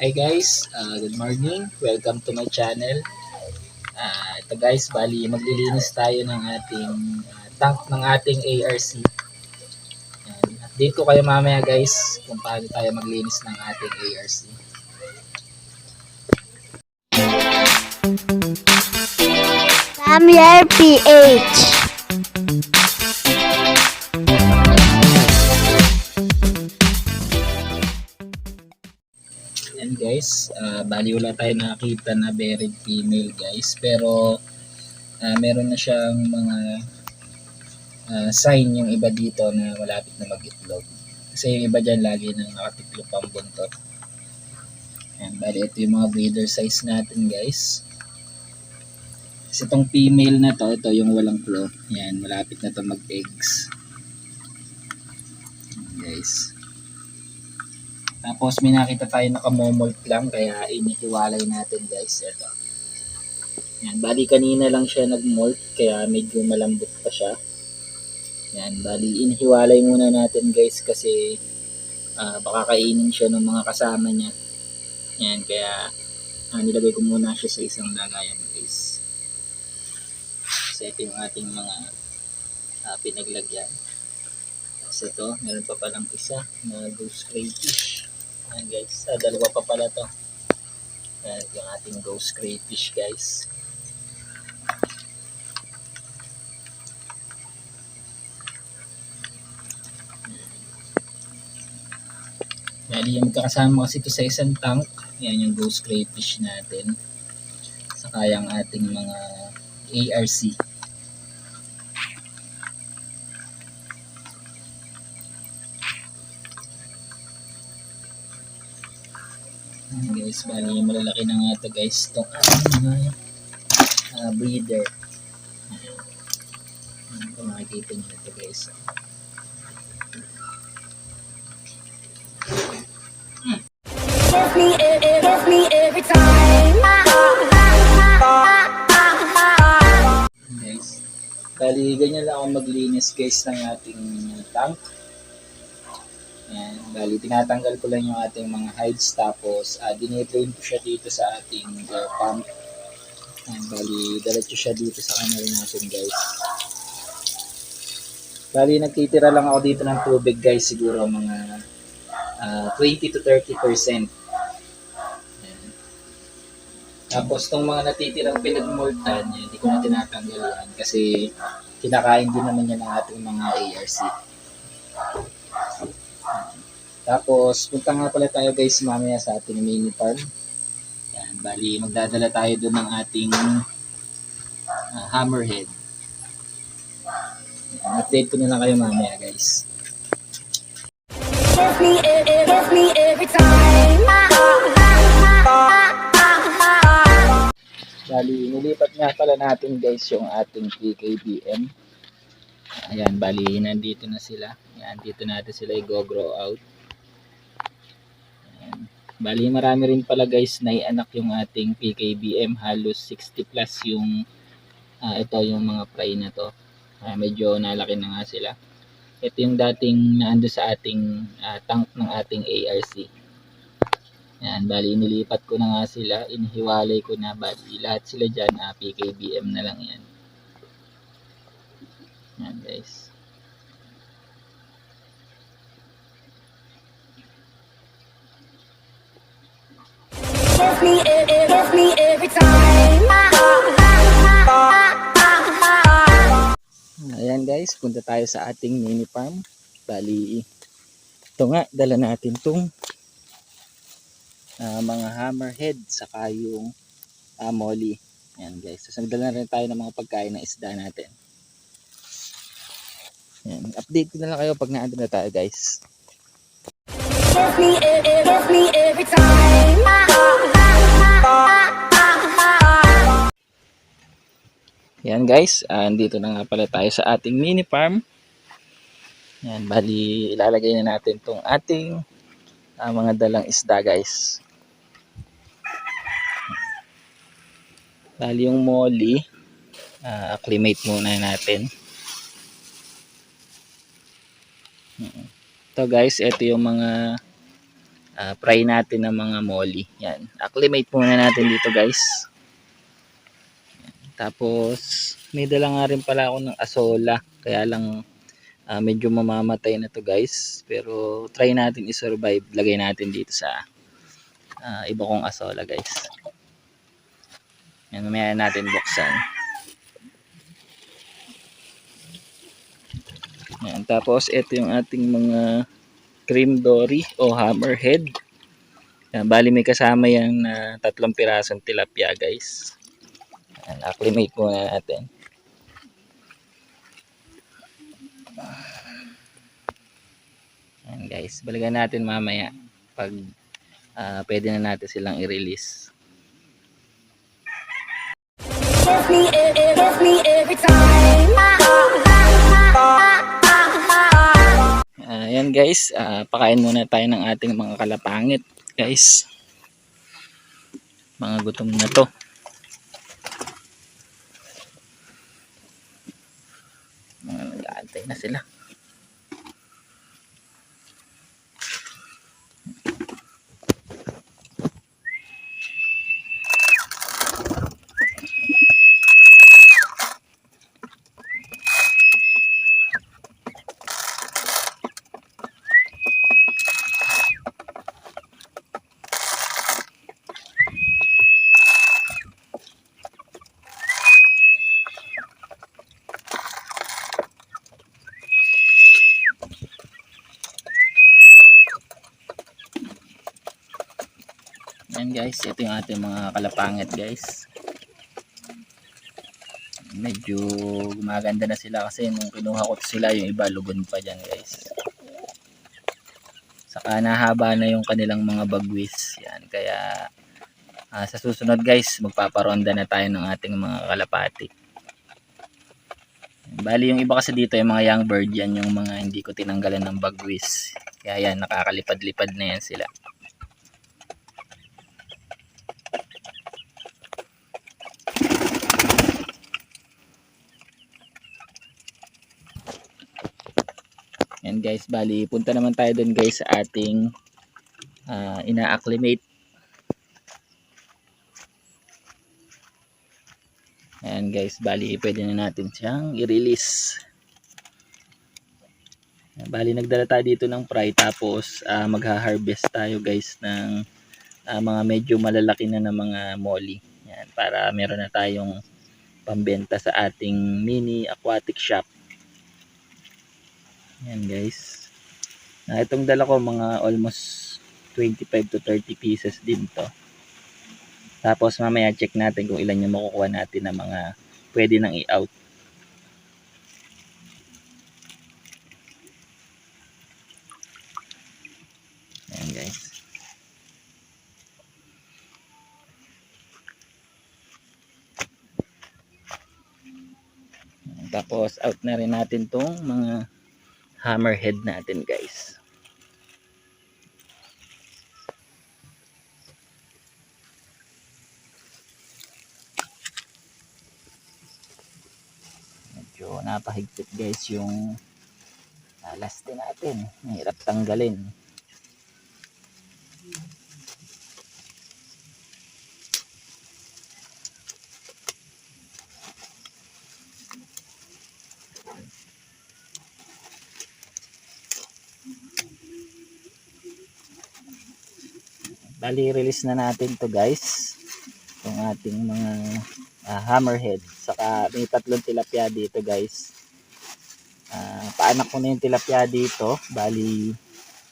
Hi guys, good morning. Welcome to my channel. Ito guys, bali maglilinis tayo ng ating tank ng ating ARC. Yan. Update ko kayo mamaya guys kung paano tayo maglinis ng ating ARC. Samuel PH. Yan guys, bali wala tayo nakita na buried female guys, pero meron na siyang mga sign yung iba dito na malapit na mag-itlog. Kasi yung iba dyan lagi nang nakatiklop ang buntot. Yan, bali ito yung mga breeder size natin guys. Kasi itong female na to, ito yung walang claw. Yan, malapit na to mag-eggs. Guys. Tapos may nakita tayo nakamomolt lang, kaya inihiwalay natin guys. Ito. Yan, bali kanina lang siya nag-molt, kaya medyo malambot pa siya. Yan, bali inihiwalay muna natin guys kasi baka kainin siya ng mga kasama niya. Yan, kaya nilagay ko muna siya sa isang lagayan guys. Kasi ito yung ating mga pinaglagyan. Kasi ito, meron pa palang isa na ghost crayfish. Ayan guys, dalawa pa pala to. Ayan yung ating ghost crayfish guys. Bali yung magkakasama kasi ito sa isang tank. Ayan yung ghost crayfish natin. Saka yung ating mga ARC. Guys, bali malalaki na nga ito guys, itong mga breeder. Kung makikita nyo ito guys. Kiss me every time. Guys, bali ganyan lang ako maglinis guys ng ating tank. Ayan, bali tinatanggal ko lang yung ating mga hides, tapos dinitrain ko siya dito sa ating air pump. Ayan, bali diretso siya dito sa kanal natin guys. Bali nagtitira lang ako dito ng tubig guys, siguro mga 20 to 30%. Ayan. Tapos tong mga natitirang pinagmoltan, hindi ko na tinatanggal yan kasi kinakain din naman yan ng ating mga ARC. Tapos, punta nga pala tayo guys mamaya sa ating mini farm. Yan, bali magdadala tayo doon ng ating hammerhead. Yan, update ko na lang kayo mamaya guys. Kiss me every time. Bali, nilipat nga pala natin guys yung ating PKBM. Ayan, bali nandito na sila. Ayan, dito natin sila i-grow out. Ayan. Bali, marami rin pala guys na ianak yung ating PKBM. Halos 60 plus yung ito yung mga fry na to. Medyo nalaki na nga sila. Ito yung dating naando sa ating tank ng ating ARC. Yan, bali nilipat ko na nga sila, inihiwalay ko na, bali lahat sila dyan, PKBM na lang yan. Yan guys. Kiss me every time. Ayan guys, punta tayo sa ating mini farm. Bali, ito nga, dala natin tong mga hammerhead, saka yung molly. Ayan guys, so nagdala na rin tayo ng mga pagkain ng isda natin. Ayan, update ko na lang kayo pag naandun na tayo guys. Kiss me every time. Yan guys, andito na nga pala tayo sa ating mini farm. Yan, bali ilalagay na natin tong ating mga dalang isda guys. Bali yung molly, acclimate muna natin. Ito guys, ito yung mga fry natin ng mga molly. Yan. Acclimate muna natin dito guys. Tapos may dala nga rin pala ako ng asola. Kaya lang medyo mamamatay na to guys. Pero try natin i-survive. Lagay natin dito sa iba kong asola guys. Yan, mamaya natin buksan. Yan, tapos ito yung ating mga cream dory o hammerhead. Yan, bali may kasama yan na 3 pirasong tilapia guys. Yan, acclimate muna natin. Yan guys, balikan natin mamaya pag pwede na natin silang i-release. Give me every time. Yan guys, pakain muna tayo ng ating mga kalapangit guys. Mga gutom na to. Mga nag-aantay na sila. Yan guys, ito yung ating mga kalapangit guys. Medyo gumaganda na sila kasi nung kinuha ko sila yung iba lugon pa dyan guys. Saka nahaba na yung kanilang mga bagwis. Yan, kaya sa susunod guys, magpaparonda na tayo ng ating mga kalapati. Bali yung iba kasi dito yung mga young bird, yan yung mga hindi ko tinanggalan ng bagwis. Kaya yan, nakakalipad-lipad na yan sila. Yan guys, bali punta naman tayo dun guys sa ating ina-acclimate. Yan guys, bali pwede na natin siyang i-release. Bali nagdala tayo dito ng fry, tapos magha-harvest tayo guys ng mga medyo malalaki na ng mga molly. Yan, para meron na tayong pambenta sa ating mini aquatic shop. Yan guys. Itong dala ko mga almost 25 to 30 pieces din to. Tapos mamaya check natin kung ilan yung makukuha natin na mga pwede nang i-out. Ayan guys. Tapos out na rin natin tong mga hammerhead natin guys. Medyo napahigpit guys yung last din natin. Mahirap tanggalin. Bali release na natin to guys. Itong ating mga hammerhead. Saka may 3 tilapia dito guys. Paanak ko na yung tilapia dito. Bali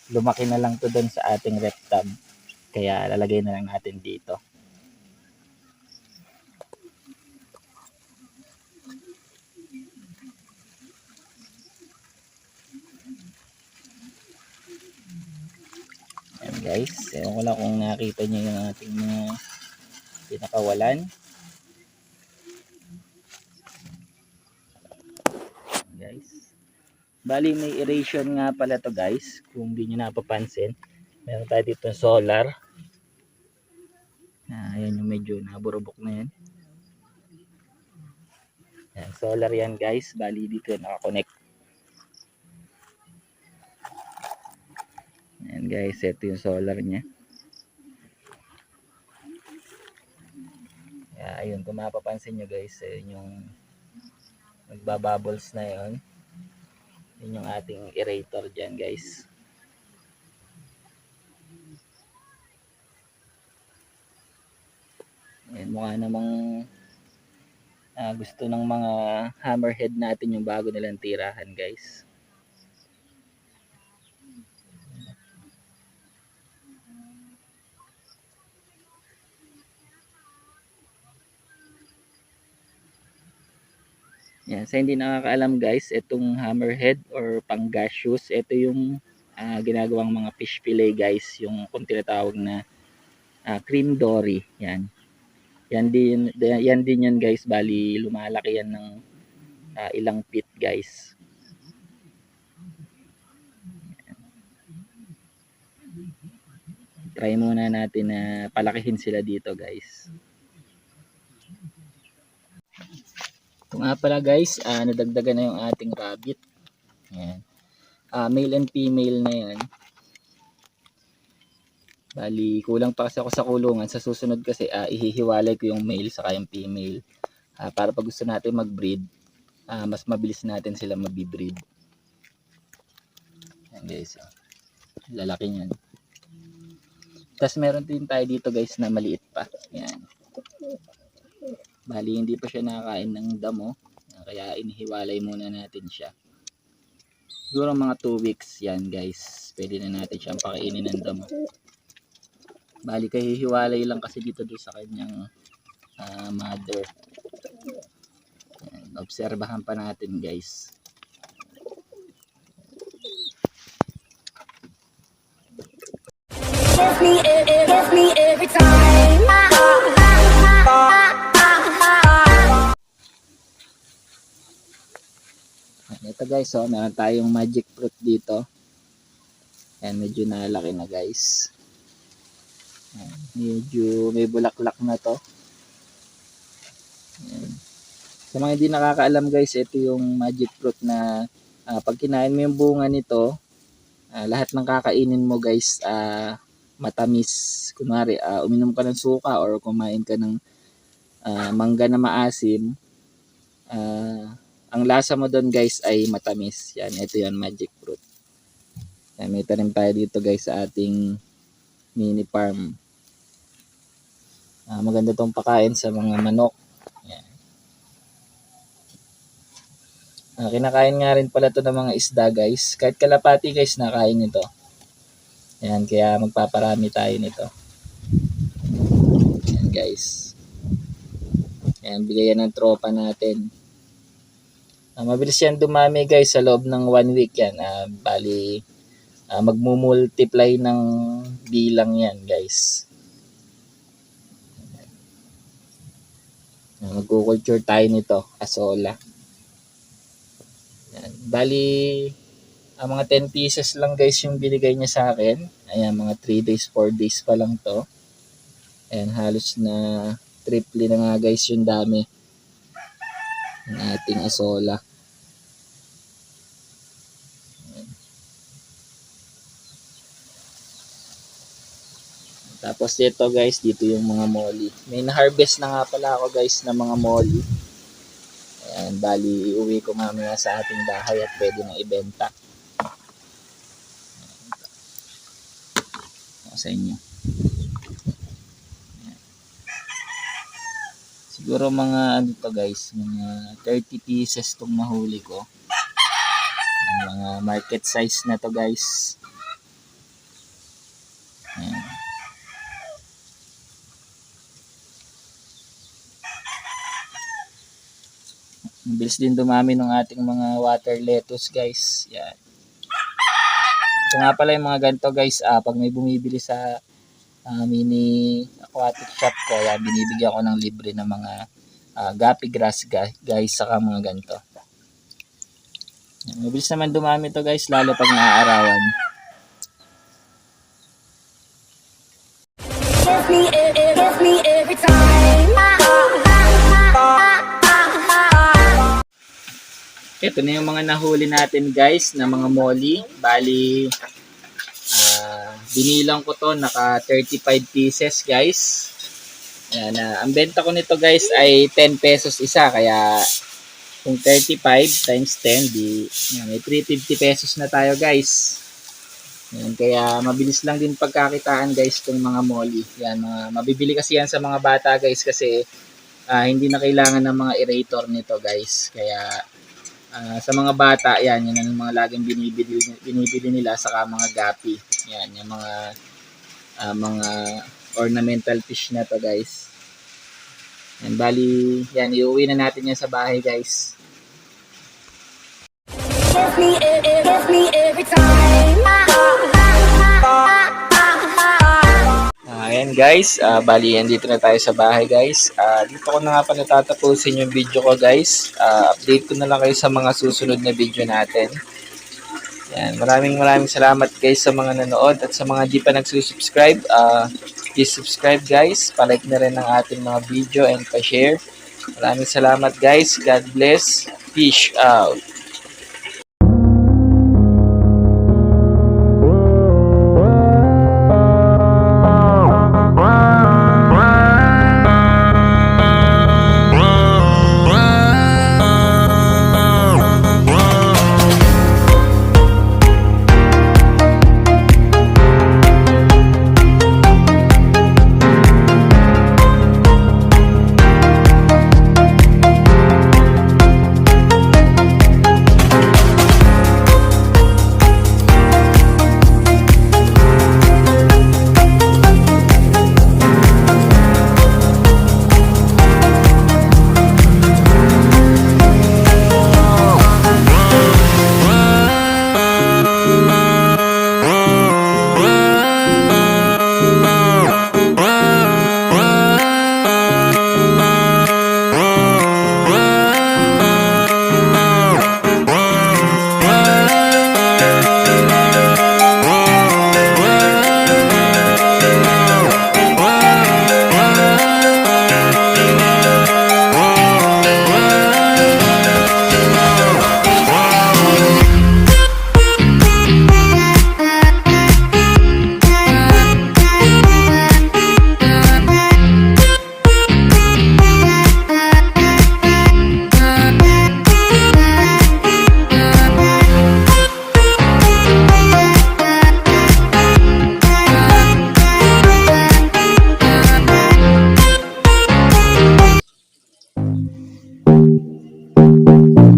lumaki na lang to doon sa ating rep tub. Kaya lalagay na lang natin dito. Ayan guys. Ewan ko lang kung nakita nyo yung ating mga pinakawalan. Guys. Bali may aeration nga pala to guys. Kung hindi nyo napapansin. Meron tayo dito solar. Ayan yung medyo naburubok na yan. Ayan, solar yan guys. Bali dito nakakonect. Ayan Yan guys, ito yung solar niya. Kaya ayun, kung mapapansin nyo guys, ayun yung nagbabubbles na yun. Yun yung ating aerator dyan guys. Ayan, mukha namang gusto ng mga hammerhead natin yung bago nilang tirahan guys. Yan, sa hindi nakakaalam guys, itong hammerhead or pang gaseous, ito yung ginagawang mga fish fillet guys, yung kung tinatawag na cream dory. Yan. Yan din yan guys, bali lumalaki yan ng ilang feet guys. Try muna natin na palakihin sila dito guys. Ito nga pala guys, nadagdagan na yung ating rabbit. Ayan. Male and female na yan. Bali, kulang pa kasi ako sa kulungan. Sa susunod kasi, ihihiwalay ko yung male sa yung female. Para pag gusto natin mag-breed, mas mabilis natin sila mabibreed. Ayan guys. Lalaki niyan. Tapos meron din tayo dito guys na maliit pa. Ayan. Bali, hindi pa siya nakakain ng damo. Kaya inihiwalay muna natin siya. Siguro mga 2 weeks yan guys. Pwede na natin siyang pakainin ng damo. Bali, kahihiwalay lang kasi dito doon sa kanyang mother. Ayan, obserbahan pa natin guys. Kiss me every time. Ito guys, meron tayong magic fruit dito. Ayan, medyo nalaki na guys. Ayan, medyo may bulaklak na to. Ayan. Sa mga hindi nakakaalam guys, ito yung magic fruit na pag kinain mo yung bunga nito, lahat ng kakainin mo guys, matamis. Kunwari, uminom ka ng suka or kumain ka ng mangga na maasim, ang lasa mo doon guys ay matamis. Yan, ito yan, magic fruit. Yan, may tanim tayo dito guys sa ating mini farm. Maganda tong pakain sa mga manok. Yan. Kinakain nga rin pala to ng mga isda guys. Kahit kalapati guys, nakain nito. Yan, kaya magpaparami tayo nito. Yan guys. Yan, bigayan ng tropa natin. Mabilis yan dumami guys sa loob ng 1 week yan. Bali, magmumultiply ng bilang yan guys. Magkukulture tayo nito, asola. Yan. Bali, ang mga 10 pieces lang guys yung binigay niya sa akin. Ayan, mga 3 days, 4 days pa lang to. Ayan, halos na triple na nga guys yung dami ng ating asola. Tapos dito guys, dito yung mga molly. May na-harvest na nga pala ako guys ng mga molly. Ayan, bali iuwi ko mamaya sa ating bahay at pwede na ibenta. Ayan, sa inyo. Ayan. Siguro mga ano to guys, mga 30 pieces tong nahuli ko. Ayan, mga market size na to guys. Ayan. Mabilis din dumami ng ating mga water lettuce guys. Yan. Ito nga pala yung mga ganito guys. Pag may bumibili sa mini aquatic shop ko, yan, binibigyan ko ng libre ng mga guppy grass guys, saka mga ganito. Yan. Mabilis naman dumami to guys, lalo pag naaarawan. Kiss me every time. Ito na yung mga nahuli natin guys na mga molly. Bali, Binilang ko to, naka 35 pieces guys. Ayan, ang benta ko nito guys ay 10 pesos isa, kaya kung 35 times 10, yan, may 350 pesos na tayo guys. Yan, kaya mabilis lang din pagkakitaan guys itong mga molly. Yan, mabibili kasi yan sa mga bata guys, kasi hindi na kailangan ng mga aerator nito guys. Kaya sa mga bata, yan ang mga laging binibili nila, saka mga gapi. Yan, yung mga ornamental fish na to guys. Yan, bali, yan, iuwi na natin yan sa bahay guys. Kiss me every time. Ayan guys, bali andito na tayo sa bahay guys. Dito ko na nga pa natatapusin yung video ko guys. Update ko na lang kayo sa mga susunod na video natin. Yan, maraming salamat guys sa mga nanood, at sa mga di pa nagsusubscribe, please subscribe guys. Palike na rin ang ating mga video and pa-share. Maraming salamat guys. God bless. Peace out.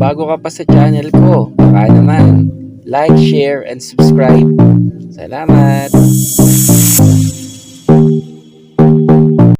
Bago ka pa sa channel ko, baka naman like, share, and subscribe. Salamat!